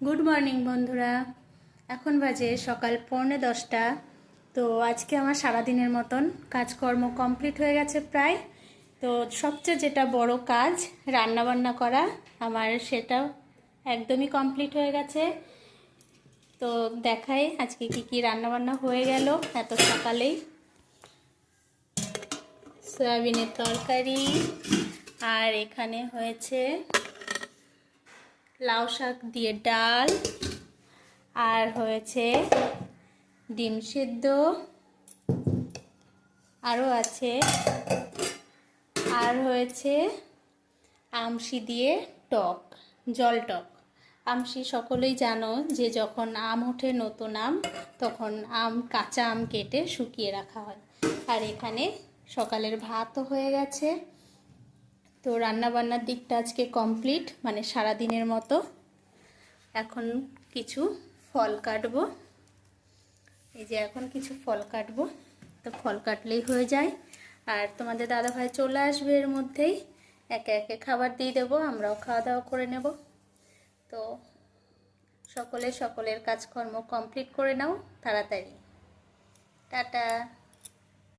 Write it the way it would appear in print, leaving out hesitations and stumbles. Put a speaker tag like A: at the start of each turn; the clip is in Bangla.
A: গুড মর্নিং বন্ধুরা। এখন বাজে সকাল 9:45। তো আজকে আমার সারাদিনের মতন কাজকর্ম কমপ্লিট হয়ে গেছে প্রায়। তো সবচেয়ে যেটা বড় কাজ রান্নাবান্না করা, আমার সেটাও একদমই কমপ্লিট হয়ে গেছে। তো দেখাই আজকে কি কি রান্নাবান্না হয়ে গেল এত সকালেই। সয়াবিনের তরকারি, আর এখানে হয়েছে লাউ শাক দিয়ে ডাল, আর হয়েছে ডিম সিদ্ধ, আরও আছে, আর হয়েছে আমশি দিয়ে টক, জল টক। আমশি সকলেই জানো যে যখন আম ওঠে নতুন আম, তখন কাঁচা আম কেটে শুকিয়ে রাখা হয়। আর এখানে সকালের ভাতও হয়ে গেছে। তো রান্নাবান্নার দিকটা আজকে কমপ্লিট, মানে সারাদিনের মতো। এখন কিছু ফল কাটবো, এই যে এখন কিছু ফল কাটবো। তো ফল কাটলেই হয়ে যায়। আর তোমাদের দাদাভাই চলে আসবে এর মধ্যেই, একে একে খাবার দিয়ে দেবো, আমরাও খাওয়া দাওয়া করে নেব। তো সকলের কাজকর্ম কমপ্লিট করে নাও তাড়াতাড়ি। টাটা।